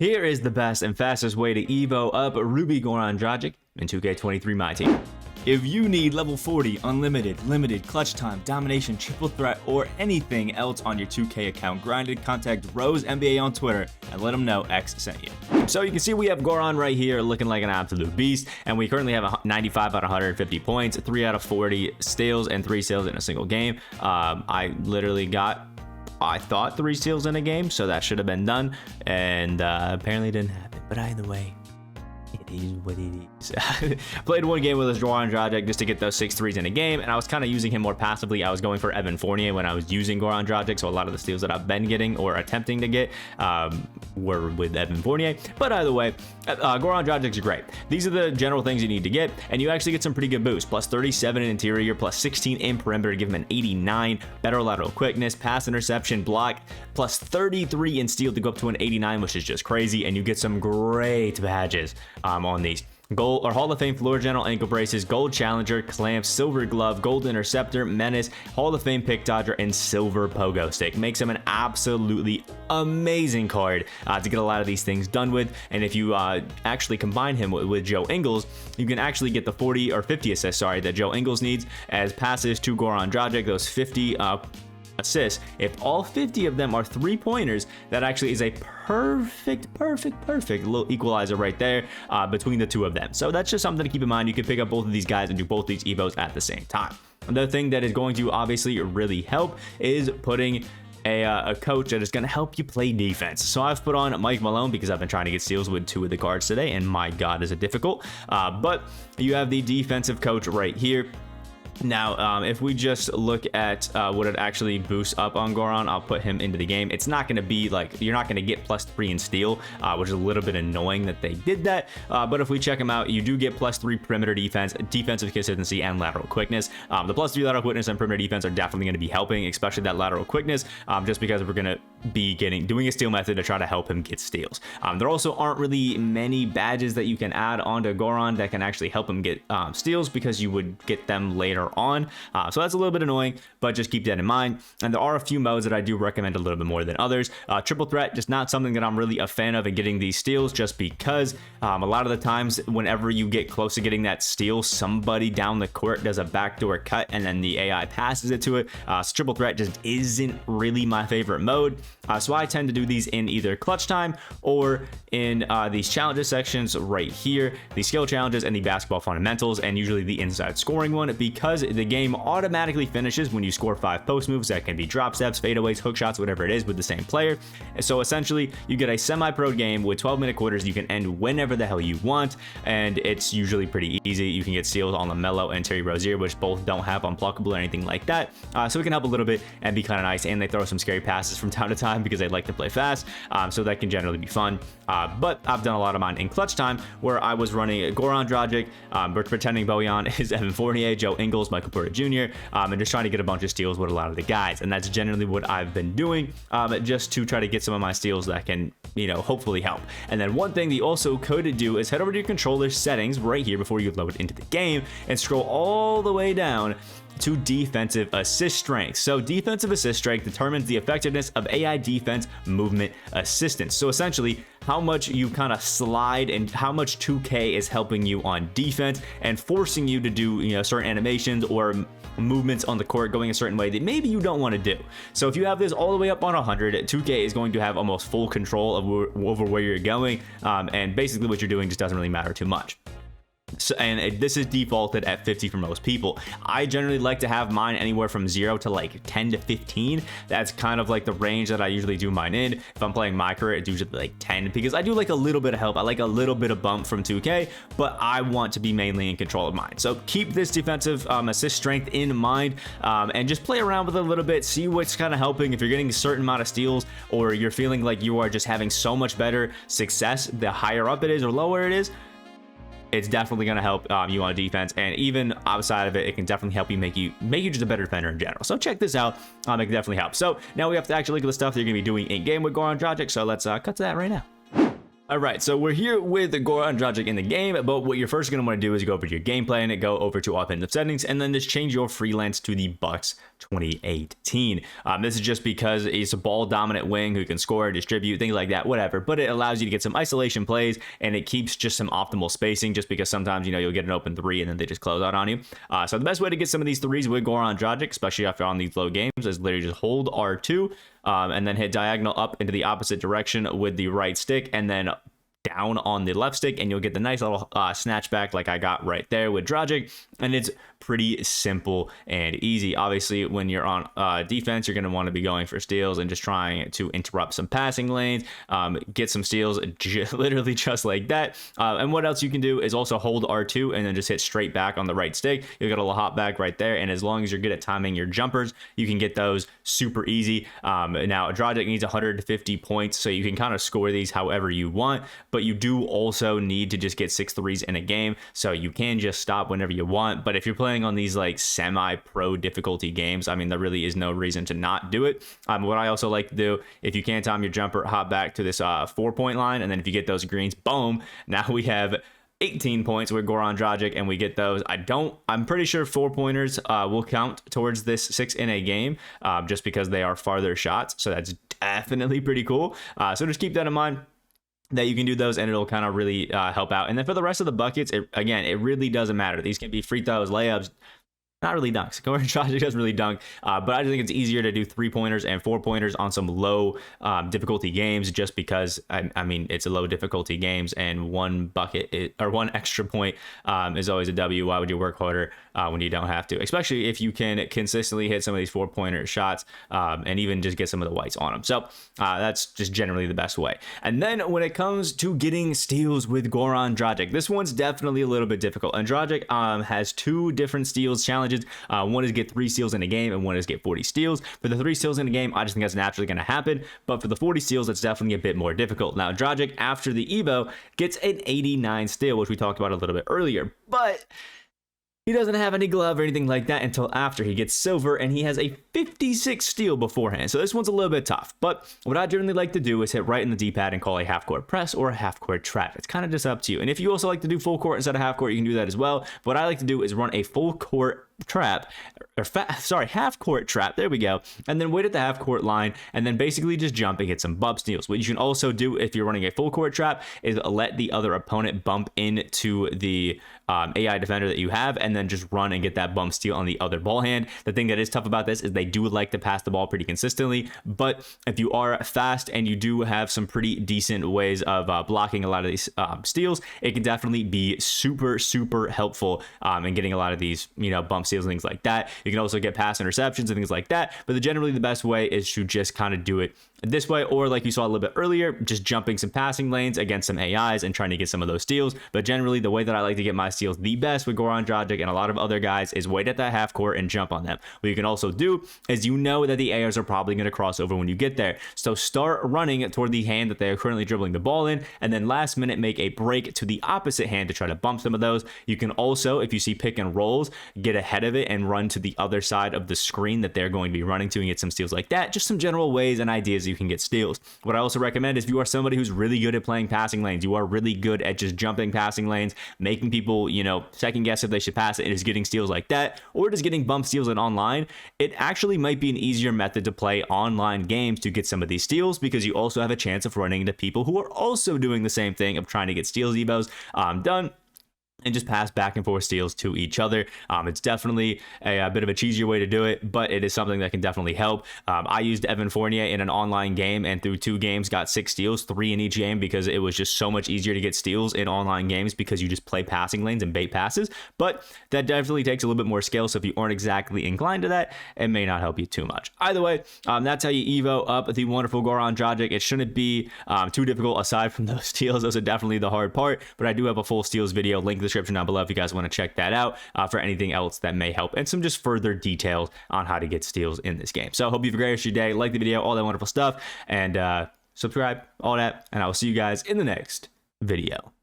Here is the best and fastest way to evo up Ruby Goran Dragic in 2K23 My Team. If you need level 40, unlimited, limited, clutch time, domination, triple threat, or anything else on your 2K account, grinded, contact Rose NBA on Twitter and let them know X sent you. So you can see we have Goran right here looking like an absolute beast, and we currently have 95 out of 150 points, 3 out of 40 steals, and 3 steals in a single game. I literally got, I thought, 3 steals in a game, so that should have been done, and apparently it didn't happen. But either way, it is what it is. Played one game with this Goran Dragic just to get those 6 threes in a game, and I was kind of using him more passively. I was going for Evan Fournier when I was using Goran Dragic, so a lot of the steals that I've been getting or attempting to get were with Evan Fournier. But either way, Goran Dragic is great. These are the general things you need to get, and you actually get some pretty good boosts. Plus 37 in interior, plus 16 in perimeter to give him an 89, better lateral quickness, pass interception, block, plus 33 in steal to go up to an 89, which is just crazy, and you get some great badges on these. Gold or Hall of Fame floor general ankle braces, gold challenger, clamp, silver glove, gold interceptor, menace, Hall of Fame pick dodger, and silver pogo stick. Makes him an absolutely amazing card to get a lot of these things done with. And if you actually combine him with Joe Ingles, you can actually get the 40 or 50 assists, that Joe Ingles needs as passes to Goran Dragic, those 50 assists. If all 50 of them are 3-pointers, that actually is a perfect little equalizer right there between the two of them. So that's just something to keep in mind. You can pick up both of these guys and do both these evos at the same time. The thing that is going to obviously really help is putting a coach that is going to help you play defense. So I've put on Mike Malone because I've been trying to get steals with 2 of the cards today, and my god, is it difficult. But you have the defensive coach right here. Now, if we just look at what it actually boosts up on Goran, I'll put him into the game. It's not going to be like, you're not going to get plus 3 in steal, which is a little bit annoying that they did that. But if we check him out, you do get plus 3 perimeter defense, defensive consistency, and lateral quickness. The plus 3 lateral quickness and perimeter defense are definitely going to be helping, especially that lateral quickness, just because we're going to be doing a steal method to try to help him get steals. There also aren't really many badges that you can add onto Goran that can actually help him get steals, because you would get them later on. So that's a little bit annoying, but just keep that in mind. And there are a few modes that I do recommend a little bit more than others. Triple threat, just not something that I'm really a fan of in getting these steals, just because a lot of the times whenever you get close to getting that steal, somebody down the court does a backdoor cut and then the AI passes it to it. So triple threat just isn't really my favorite mode. So I tend to do these in either clutch time or in these challenges sections right here, the skill challenges and the basketball fundamentals, and usually the inside scoring one, because the game automatically finishes when you score 5 post moves. That can be drop steps, fadeaways, hook shots, whatever it is, with the same player. So essentially you get a semi-pro game with 12-minute quarters. You can end whenever the hell you want, and it's usually pretty easy. You can get steals on LaMelo and Terry Rozier, which both don't have unblockable or anything like that. So it can help a little bit and be kind of nice, and they throw some scary passes from time to time because they like to play fast, so that can generally be fun. But I've done a lot of mine in clutch time, where I was running Goran Dragic, pretending Bojan is Evan Fournier, Joe Ingles, Michael Porter Jr., and just trying to get a bunch of steals with a lot of the guys. And that's generally what I've been doing, just to try to get some of my steals that can, hopefully help. And then one thing that you also could do is head over to your controller settings right here before you load into the game and scroll all the way down to defensive assist strength. So defensive assist strength determines the effectiveness of AI defense movement assistance. So essentially how much you kind of slide and how much 2K is helping you on defense and forcing you to do certain animations or movements on the court going a certain way that maybe you don't want to do. So if you have this all the way up on 100, 2K is going to have almost full control over where you're going, and basically what you're doing just doesn't really matter too much. So, and this is defaulted at 50 for most people. I generally like to have mine anywhere from 0 to like 10 to 15. That's kind of like the range that I usually do mine in. If I'm playing my career, it's usually like 10, because I do like a little bit of help. I like a little bit of bump from 2K, but I want to be mainly in control of mine. So keep this defensive assist strength in mind, and just play around with it a little bit. See what's kind of helping. If you're getting a certain amount of steals, or you're feeling like you are just having so much better success the higher up it is or lower it is, it's definitely going to help you on defense, and even outside of it, it can definitely help you make you just a better defender in general. So check this out. It can definitely help. So now we have to actually look at the stuff that you're going to be doing in game with Goran Dragic. So let's cut to that right now. All right, so we're here with Goran Dragic in the game, but what you're first going to want to do is go over to your game plan and go over to offensive settings, and then just change your freelance to the Bucks 2018. This is just because he's a ball dominant wing who can score, distribute, things like that, whatever, but it allows you to get some isolation plays, and it keeps just some optimal spacing, just because sometimes, you know, you'll get an open three and then they just close out on you. So the best way to get some of these threes with Goran Dragic, especially after on these low games, is literally just hold R2, and then hit diagonal up into the opposite direction with the right stick, and then down on the left stick, and you'll get the nice little snatch back like I got right there with Dragic. And it's pretty simple and easy. Obviously, when you're on defense, you're going to want to be going for steals and just trying to interrupt some passing lanes, get some steals literally just like that. And what else you can do is also hold R2 and then just hit straight back on the right stick. You'll get a little hop back right there, and as long as you're good at timing your jumpers, you can get those super easy. Now Dragic needs 150 points, so you can kind of score these however you want, but you do also need to just get 6 threes in a game, so you can just stop whenever you want. But if you're playing on these like semi-pro difficulty games, I mean, there really is no reason to not do it. What I also like to do, if you can't time your jumper, hop back to this 4-point line, and then if you get those greens, boom, now we have 18 points with Goran Dragic, and we get those. I'm pretty sure 4-pointers will count towards this 6 in a game, just because they are farther shots, so that's definitely pretty cool. So just keep that in mind, that you can do those, and it'll kind of really help out. And then for the rest of the buckets, it really doesn't matter. These can be free throws, layups, not really dunks. Goran Dragic doesn't really dunk, but I just think it's easier to do 3-pointers and 4-pointers on some low difficulty games, just because I mean, it's a low difficulty games, and one bucket or one extra point is always a W. Why would you work harder when you don't have to? Especially if you can consistently hit some of these 4-pointer shots, and even just get some of the whites on them. So that's just generally the best way. And then when it comes to getting steals with Goran Dragic, this one's definitely a little bit difficult. And Dragic has 2 different steals challenges. One is get 3 steals in a game, and one is get 40 steals. For the 3 steals in a game, I just think that's naturally going to happen, but for the 40 steals, it's definitely a bit more difficult. Now Dragic, after the Evo, gets an 89 steal, which we talked about a little bit earlier, but he doesn't have any glove or anything like that until after he gets silver, and he has a 56 steal beforehand. So this one's a little bit tough, but what I generally like to do is hit right in the D-pad and call a half-court press or a half-court trap. It's kind of just up to you. And if you also like to do full court instead of half court, you can do that as well. But what I like to do is run a full court trap, or half court trap, there we go, and then wait at the half court line, and then basically just jump and get some bump steals. What you can also do if you're running a full court trap is let the other opponent bump into the AI defender that you have, and then just run and get that bump steal on the other ball hand. The thing that is tough about this is they do like to pass the ball pretty consistently, but if you are fast and you do have some pretty decent ways of blocking a lot of these steals, it can definitely be super helpful in getting a lot of these, you know, bump steals and things like that. You can also get pass interceptions and things like that, but generally the best way is to just kind of do it this way, or like you saw a little bit earlier, just jumping some passing lanes against some AIs and trying to get some of those steals. But generally the way that I like to get my steals the best with Goran Dragic and a lot of other guys is wait at that half court and jump on them. What you can also do is, you know that the AIs are probably going to cross over when you get there, so start running toward the hand that they are currently dribbling the ball in, and then last minute make a break to the opposite hand to try to bump some of those. You can also, if you see pick and rolls, get ahead of it and run to the other side of the screen that they're going to be running to and get some steals like that. Just some general ways and ideas you can get steals. What I also recommend is, if you are somebody who's really good at playing passing lanes, you are really good at just jumping passing lanes, making people, you know, second guess if they should pass it, and is getting steals like that, or just getting bump steals in online, it actually might be an easier method to play online games to get some of these steals, because you also have a chance of running into people who are also doing the same thing of trying to get steals evos done, and just pass back and forth steals to each other. It's definitely a bit of a cheesier way to do it, but it is something that can definitely help. I used Evan Fournier in an online game, and through 2 games got 6 steals, 3 in each game, because it was just so much easier to get steals in online games because you just play passing lanes and bait passes. But that definitely takes a little bit more skill, so if you aren't exactly inclined to that, it may not help you too much. Either way, that's how you evo up the wonderful Goran Dragic. It shouldn't be too difficult aside from those steals. Those are definitely the hard part, but I do have a full steals video, link in the description down below if you guys want to check that out for anything else that may help, and some just further details on how to get steals in this game. So I hope you have a great rest of your day. Like the video, all that wonderful stuff, and subscribe, all that, and I will see you guys in the next video.